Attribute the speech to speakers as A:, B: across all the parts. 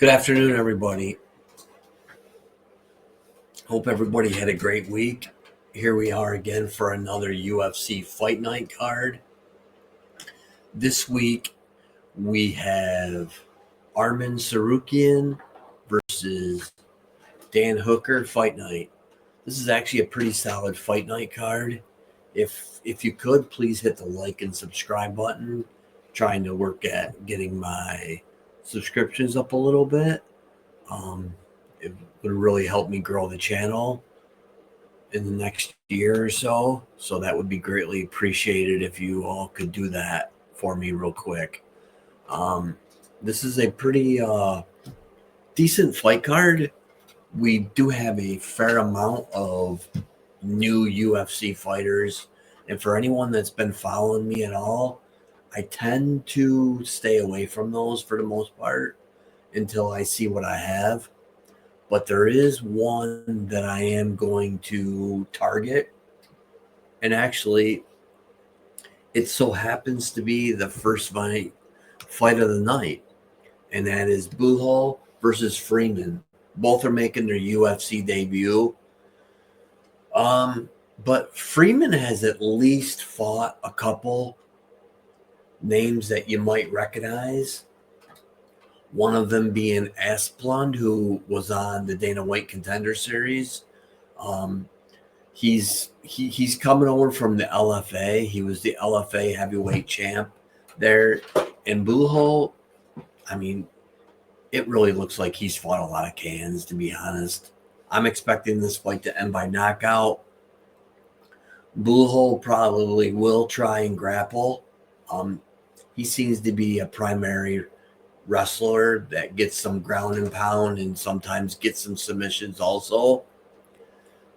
A: Good afternoon, everybody. Hope everybody had a great week. Here we are again for another UFC Fight Night card. This week we have Arman Tsarukyan versus Dan Hooker Fight Night. This is actually a pretty solid Fight Night card. If you could, please hit the like and subscribe button. Trying to work at getting my subscriptions up a little bit. It would really help me grow the channel in the next year or so. So that would be greatly appreciated if you all could do that for me real quick. This is a pretty decent fight card. We do have a fair amount of new UFC fighters. And for anyone that's been following me at all, I tend to stay away from those for the most part until I see what I have. But there is one that I am going to target. And actually, it so happens to be the first fight of the night. And that is Buchholz versus Freeman. Both are making their UFC debut. But Freeman has at least fought a couple names that you might recognize. One of them being Asplund, who was on the Dana White Contender Series. He's coming over from the LFA. He was the LFA heavyweight champ there. And Buchholz, I mean, it really looks like he's fought a lot of cans, to be honest. I'm expecting this fight to end by knockout. Buchholz probably will try and grapple. He seems to be a primary wrestler that gets some ground and pound and sometimes gets some submissions also.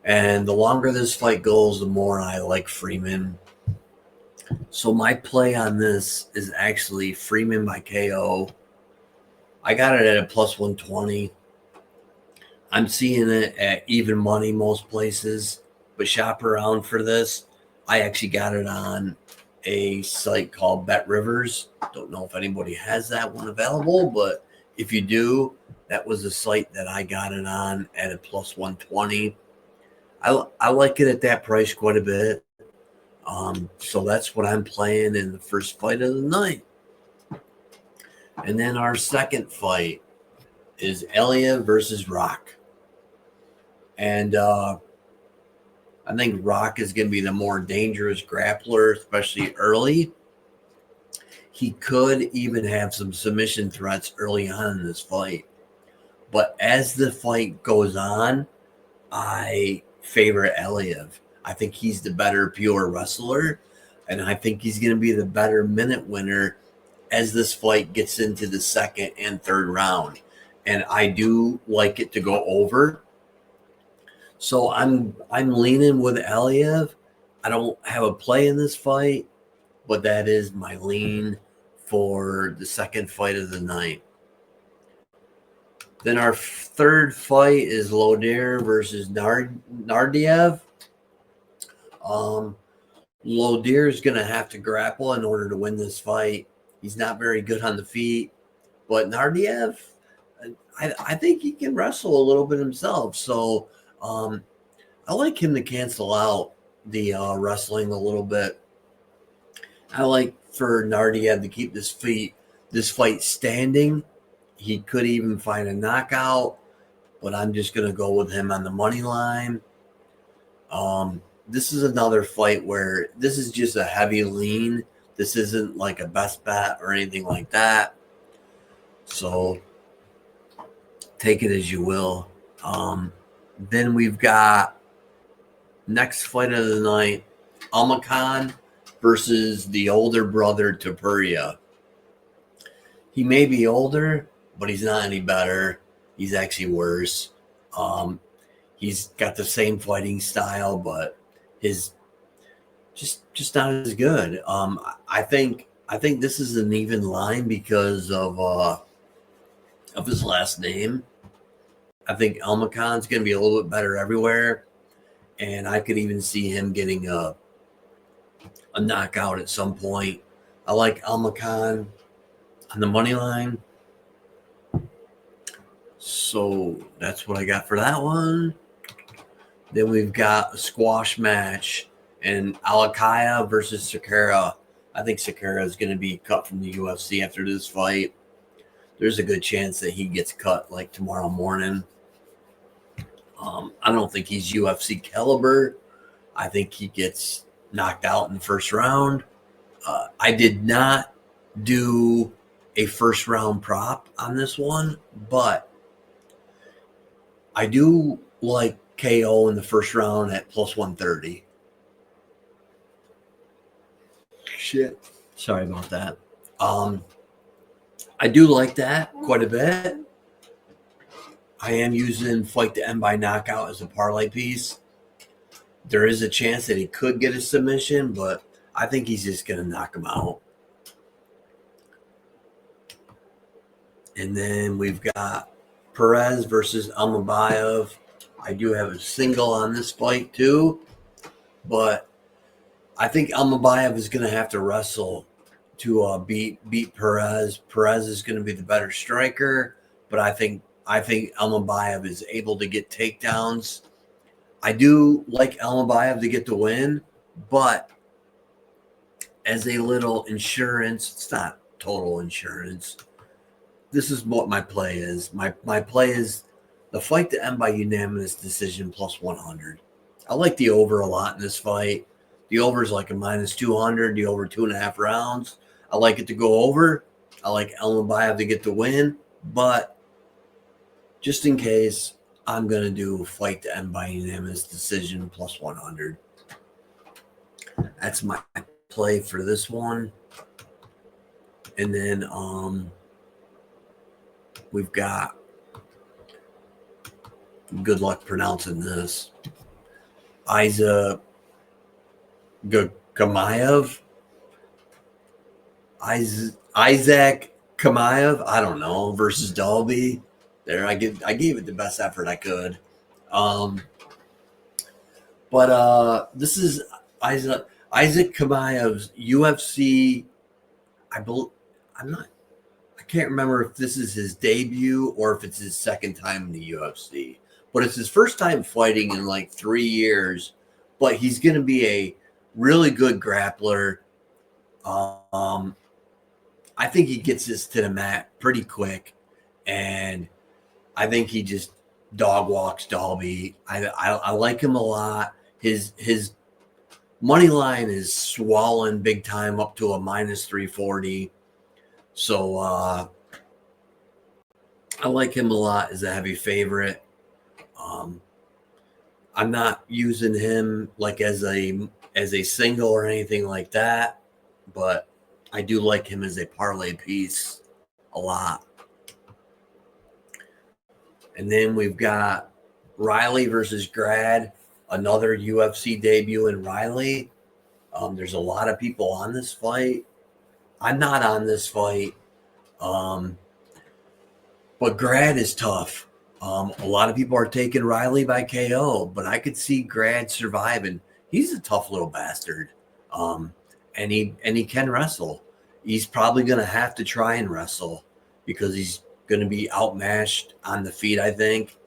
A: And the longer this fight goes, the more I like Freeman. So my play on this is actually Freeman by KO. I got it at a plus 120. I'm seeing it at even money most places, but shop around for this. I actually got it on a site called Bet Rivers. Don't know if anybody has that one available, but if you do, that was a site that I got it on at a plus 120. I like it at that price quite a bit. So that's what I'm playing in the first fight of the night. And then our second fight is Elia versus Rock. And I think Rock is going to be the more dangerous grappler, especially early. He could even have some submission threats early on in this fight. But as the fight goes on, I favor Eliev. I think he's the better pure wrestler, and I think he's going to be the better minute winner as this fight gets into the second and third round. And I do like it to go over. So I'm leaning with Eliev. I don't have a play in this fight, but that is my lean for the second fight of the night. Then our third fight is Loder versus Nardiev. Loder is going to have to grapple in order to win this fight. He's not very good on the feet, but Nardiev, I think he can wrestle a little bit himself. So I like him to cancel out the wrestling a little bit. I like for Nardiev to keep this fight standing. He could even find a knockout, but I'm just going to go with him on the money line. This is another fight where this is just a heavy lean. This isn't like a best bet or anything like that. So take it as you will. Then we've got next fight of the night, Almakan versus the older brother Topuria. He may be older, but he's not any better. He's actually worse. He's got the same fighting style, but his just not as good. I think this is an even line because of his last name. I think Almakan's going to be a little bit better everywhere, and I could even see him getting a knockout at some point. I like Almakan on the money line. So that's what I got for that one. Then we've got a squash match and Alakaya versus Sakura. I think Sakura is going to be cut from the UFC after this fight. There's a good chance that he gets cut like tomorrow morning. I don't think he's UFC caliber. I think he gets knocked out in the first round. I did not do a first round prop on this one, but I do like KO in the first round at plus 130. Shit. Sorry about that. I do like that quite a bit. I am using Fight to End by Knockout as a parlay piece. There is a chance that he could get a submission, but I think he's just going to knock him out. And then we've got Perez versus Almabayev. I do have a single on this fight too, but I think Almabayev is going to have to wrestle to beat Perez. Perez is going to be the better striker, but I think Almabayev is able to get takedowns. I do like Almabayev to get the win, but as a little insurance, it's not total insurance. This is what my play is. My play is the fight to end by unanimous decision plus 100. I like the over a lot in this fight. The over is like a minus 200, the over 2.5 rounds. I like it to go over. I like Almabayev to get the win, but just in case, I'm going to do fight to end by unanimous decision plus 100. That's my play for this one. And then we've got, good luck pronouncing this, Isaac Kamayev. Isaac Kamayev, I don't know, versus Dalby. There, I gave it the best effort I could. But this is Isaac Kamayev's UFC. I can't remember if this is his debut or if it's his second time in the UFC. But it's his first time fighting in like 3 years. But he's going to be a really good grappler. I think he gets this to the mat pretty quick, and I think he just dog walks Dalby. I like him a lot. His money line is swollen big time up to a minus 340. So I like him a lot as a heavy favorite. I'm not using him like as a single or anything like that, but I do like him as a parlay piece a lot. And then we've got Riley versus Grad, another UFC debut in Riley. There's a lot of people on this fight. I'm not on this fight. But Grad is tough. A lot of people are taking Riley by KO, but I could see Grad surviving. He's a tough little bastard. And he can wrestle. He's probably going to have to try and wrestle because he's going to be outmatched on the feet, I think.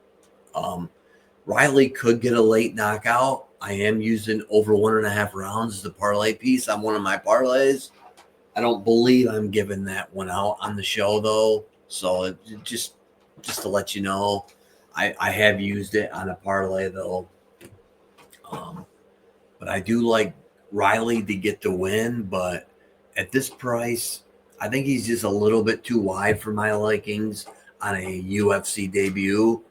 A: Riley could get a late knockout. I am using over 1.5 rounds as the parlay piece on one of my parlays. I don't believe I'm giving that one out on the show, though. So just to let you know, I have used it on a parlay, though. But I do like Riley to get the win, but at this price, I think he's just a little bit too wide for my likings on a UFC debut.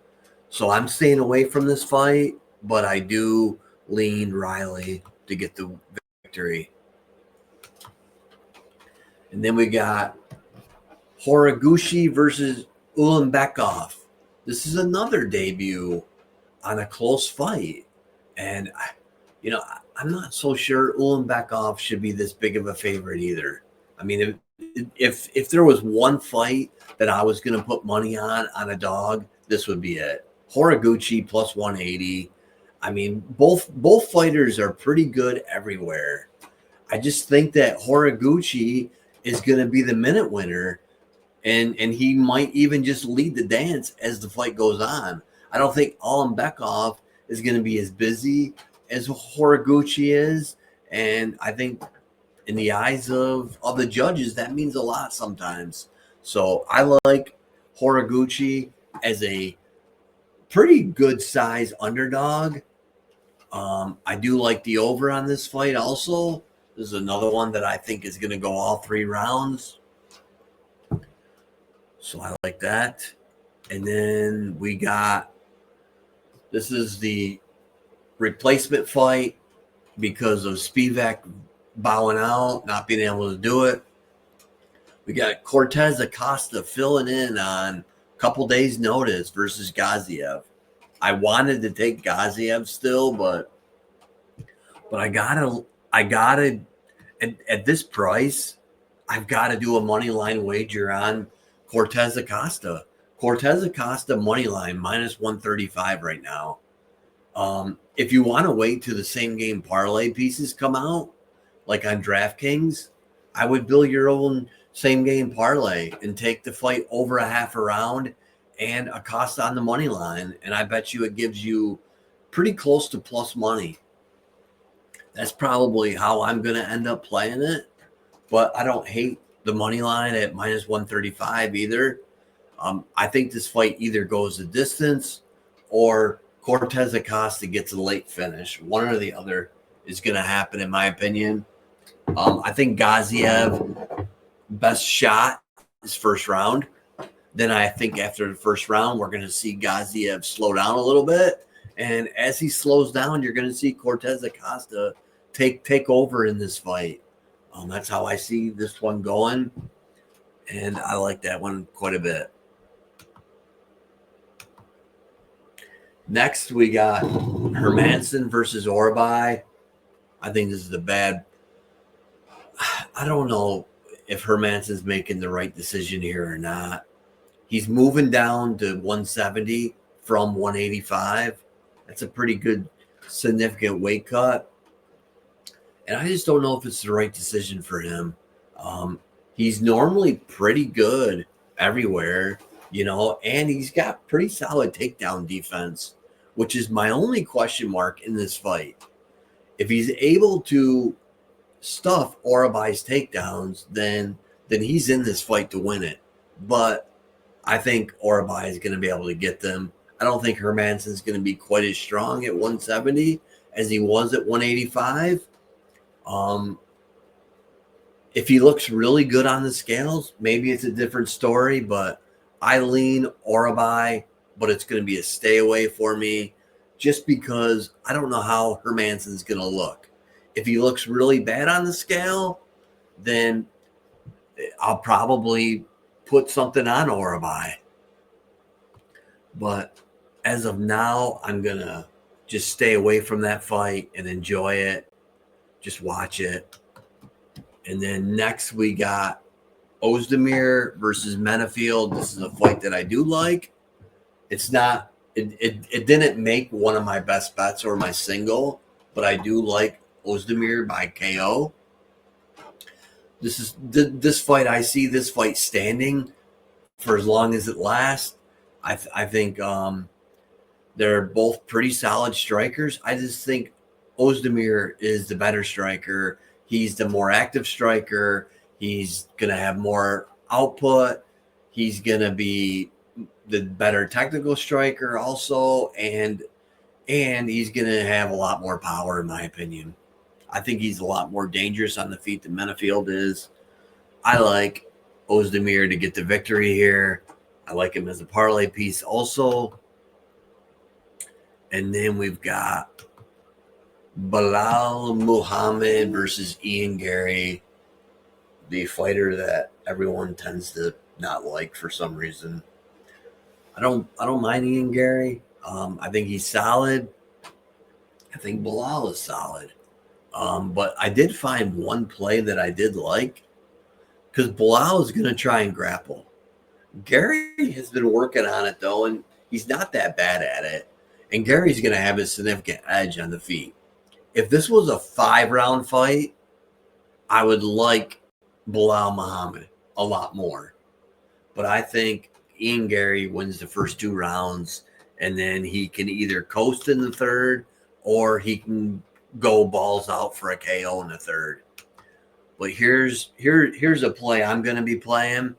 A: So I'm staying away from this fight, but I do lean Riley to get the victory. And then we got Horiguchi versus Ulanbekov. This is another debut on a close fight. And, I'm not so sure Ulanbekov should be this big of a favorite either. I mean, if there was one fight that I was going to put money on a dog, this would be it. Horiguchi plus 180. I mean, both fighters are pretty good everywhere. I just think that Horiguchi is going to be the minute winner. and he might even just lead the dance as the fight goes on. I don't think Bekov is going to be as busy as Horiguchi is, and I think in the eyes of the judges, that means a lot sometimes. So I like Horiguchi as a pretty good size underdog. I do like the over on this fight also. This is another one that I think is going to go all 3 rounds. So I like that. And then we got, this is the replacement fight because of Spivak bowing out, not being able to do it. We got Cortez Acosta filling in on a couple days' notice versus Gaziev. I wanted to take Gaziev still, but I gotta at this price, I've got to do a money line wager on Cortez Acosta. Cortez Acosta money line minus 135 right now. If you want to wait till the same game parlay pieces come out, like on DraftKings, I would build your own same game parlay and take the fight over a half a round and Acosta on the money line. And I bet you it gives you pretty close to plus money. That's probably how I'm going to end up playing it. But I don't hate the money line at minus 135 either. I think this fight either goes the distance or Cortez Acosta gets a late finish. One or the other is going to happen, in my opinion. I think Gaziev best shot is first round. Then I think after the first round, we're going to see Gaziev slow down a little bit. And as he slows down, you're going to see Cortez Acosta take over in this fight. That's how I see this one going. And I like that one quite a bit. Next, we got Hermansson versus Orabai. I think this is a bad. I don't know if Hermansson's making the right decision here or not. He's moving down to 170 from 185. That's a pretty good, significant weight cut. And I just don't know if it's the right decision for him. He's normally pretty good everywhere, and he's got pretty solid takedown defense, which is my only question mark in this fight. If he's able to stuff Orabai's takedowns, then he's in this fight to win it. But I think Orabai is going to be able to get them. I don't think Hermansson's going to be quite as strong at 170 as he was at 185. If he looks really good on the scales, maybe it's a different story, but I lean Orabai, but it's going to be a stay away for me just because I don't know how Hermansson's going to look. If he looks really bad on the scale, then I'll probably put something on Orabai. But as of now, I'm going to just stay away from that fight and enjoy it. Just watch it. And then next we got Ozdemir versus Menafield. This is a fight that I do like. It's not, it didn't make one of my best bets or my single, but I do like Ozdemir by KO. This fight, I see this fight standing for as long as it lasts. I think they're both pretty solid strikers. I just think Ozdemir is the better striker. He's the more active striker. He's going to have more output. He's going to be the better technical striker also. And he's going to have a lot more power, in my opinion. I think he's a lot more dangerous on the feet than Menafield is. I like Ozdemir to get the victory here. I like him as a parlay piece also. And then we've got Bilal Muhammad versus Ian Gary, the fighter that everyone tends to not like for some reason. I don't mind Ian Gary. I think he's solid. I think Bilal is solid. But I did find one play that I did like because Bilal is going to try and grapple. Gary has been working on it, though, and he's not that bad at it. And Gary's going to have a significant edge on the feet. If this was a 5-round fight, I would like Bilal Muhammad a lot more. but I think Ian Gary wins the first 2 rounds, and then he can either coast in the third or he can go balls out for a KO in the third. But here's a play I'm going to be playing.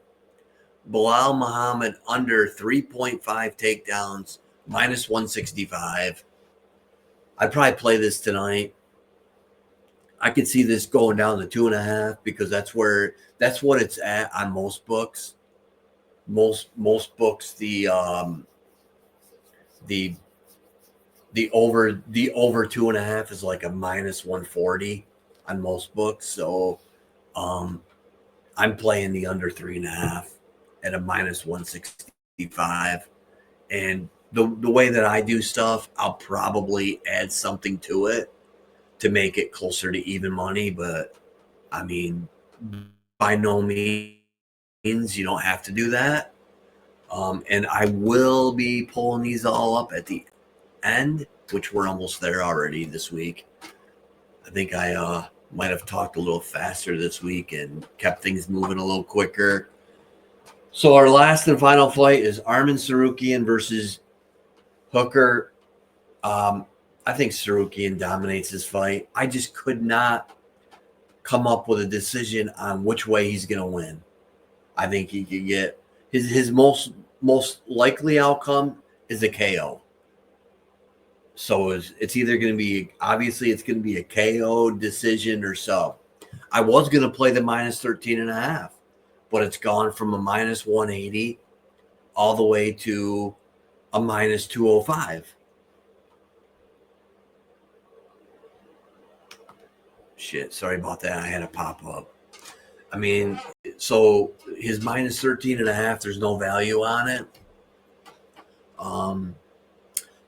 A: Bilal Muhammad under 3.5 takedowns, minus 165. I'd probably play this tonight. I could see this going down to 2.5 because that's what it's at on most books. Most books the over 2.5 is like a minus 140 on most books. So I'm playing the under 3.5 at a minus 165. And the way that I do stuff, I'll probably add something to it to make it closer to even money. But I mean, by no means you don't have to do that. And I will be pulling these all up at the end, which we're almost there already this week. I think I might have talked a little faster this week and kept things moving a little quicker. So our last and final fight is Arman Tsarukyan versus Hooker. I think Tsarukyan dominates this fight. I just could not come up with a decision on which way he's going to win. I think he could get his most likely outcome is a KO. So it's either going to be, obviously it's going to be a KO decision or sub. I was going to play the minus 13.5, but it's gone from a minus 180 all the way to a minus 205. Shit, sorry about that. I had a pop up. I mean, so his minus 13.5, there's no value on it.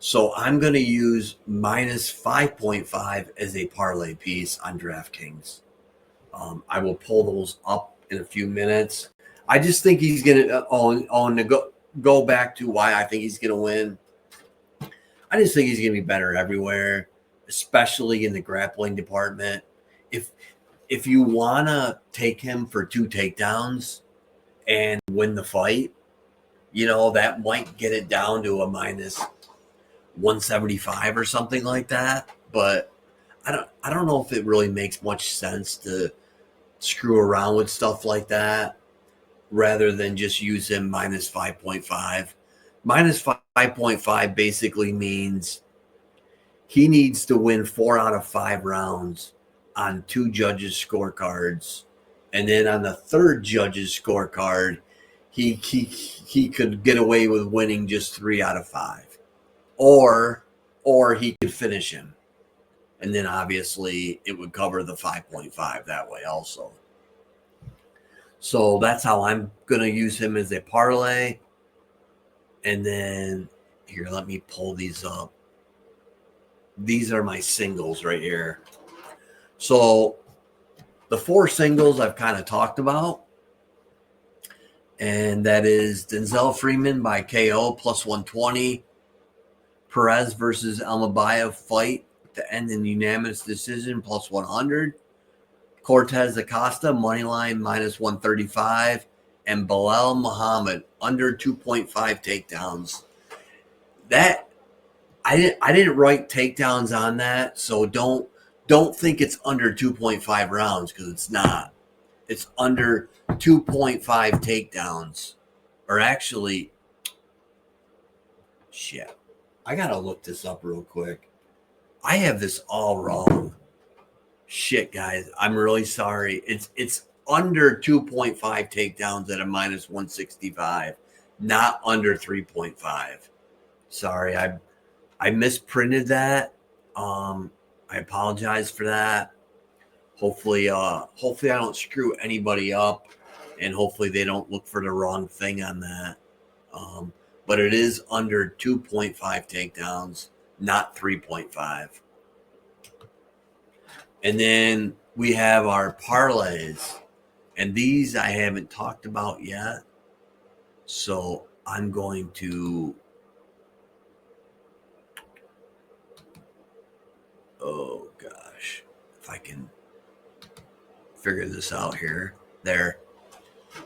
A: So I'm going to use minus 5.5 as a parlay piece on DraftKings. I will pull those up in a few minutes. I just think he's going to go back to why I think he's going to win. I just think he's going to be better everywhere, especially in the grappling department. If you want to take him for 2 takedowns and win the fight, that might get it down to a minus 175 or something like that. But I don't know if it really makes much sense to screw around with stuff like that rather than just use him minus 5.5. Minus 5.5 basically means he needs to win 4 out of 5 rounds on 2 judges' scorecards. And then on the 3rd judge's scorecard, he could get away with winning just 3 out of 5. Or he could finish him. And then obviously it would cover the 5.5 that way also. So that's how I'm going to use him as a parlay. And then here, let me pull these up. These are my singles right here. So the 4 singles I've kind of talked about. And that is Denzel Freeman by KO plus 120. Perez versus Almabayev fight to end in unanimous decision plus 100. Cortez Acosta moneyline minus 135. And Bilal Muhammad under 2.5 takedowns. That I didn't write takedowns on that, so don't think it's under 2.5 rounds because it's not. It's under 2.5 takedowns. Or actually, shit. I got to look this up real quick. I have this all wrong. Shit, guys. I'm really sorry. It's under 2.5 takedowns at a minus 165, not under 3.5. Sorry, I misprinted that. I apologize for that. Hopefully I don't screw anybody up, and hopefully they don't look for the wrong thing on that. But it is under 2.5 takedowns, not 3.5. And then we have our parlays, and these I haven't talked about yet. So I'm going to, oh gosh, if I can figure this out here. There.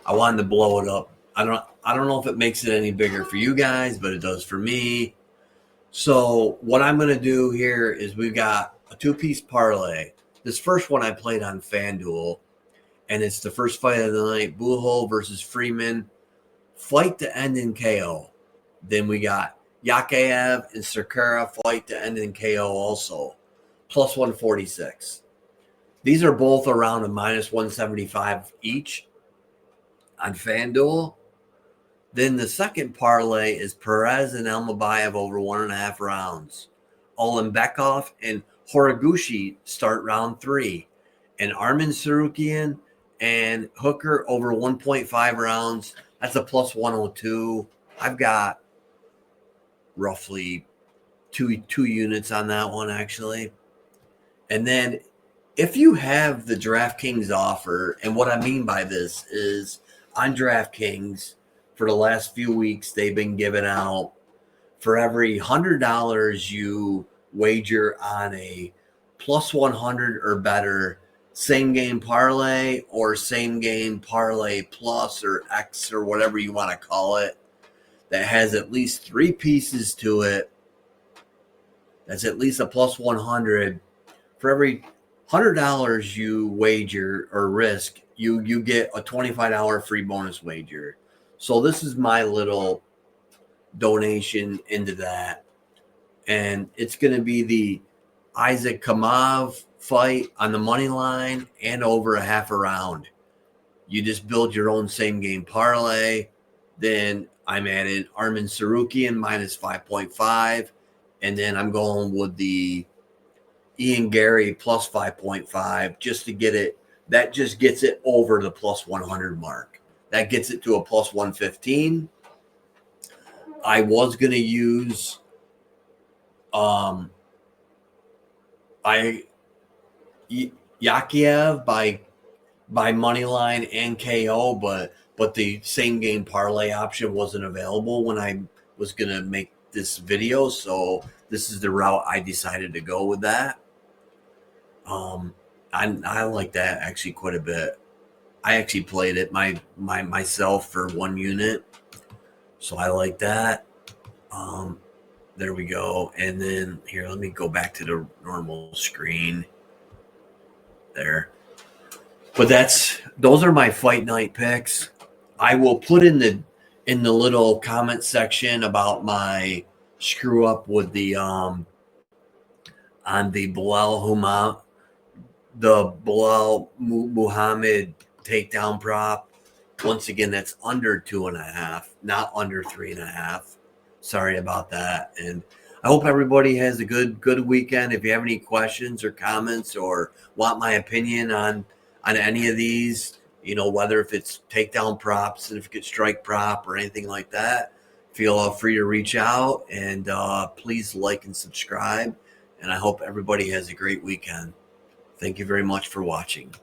A: I wanted to blow it up I don't know if it makes it any bigger for you guys, but it does for me. So what I'm going to do here is we've got a 2-piece parlay. This first one I played on FanDuel, and it's the first fight of the night, Buchholz versus Freeman, fight to end in KO. Then we got Yakayev and Sakura, fight to end in KO also, plus 146. These are both around a minus 175 each on FanDuel. Then the second parlay is Perez and Elmabayev over 1.5 rounds. Olenbekov and Horiguchi start round 3. And Armin Tsarukyan and Hooker over 1.5 rounds. That's a plus 102. I've got roughly two units on that one, actually. And then if you have the DraftKings offer, and what I mean by this is on DraftKings, for the last few weeks, they've been giving out, for every $100 you wager on a plus 100 or better same game parlay or same game parlay plus or X or whatever you want to call it, that has at least 3 pieces to it, that's at least a plus 100. For every $100 you wager or risk, you get a $25 free bonus wager. So this is my little donation into that. And it's going to be the Isaac Kamov fight on the money line and over 1/2 round. You just build your own same game parlay. Then I'm adding Armin Tsarukyan minus 5.5. And then I'm going with the Ian Gary plus 5.5 just to get it. That just gets it over the plus 100 mark. That gets it to a plus 115. I was going to use Yakiev by money line and KO, but the same game parlay option wasn't available when I was going to make this video, so this is the route I decided to go with that. I like that actually quite a bit. I actually played it myself for 1 unit, so I like that. There we go. And then here, let me go back to the normal screen. There. But those are my fight night picks. I will put in the little comment section about my screw up with the on the Bilal Muhammad takedown prop. Once again, that's under 2.5, not under 3.5. Sorry about that. And I hope everybody has a good weekend. If you have any questions or comments or want my opinion on any of these, whether if it's takedown props, significant strike prop, or anything like that, feel free to reach out, and please like and subscribe. And I hope everybody has a great weekend. Thank you very much for watching.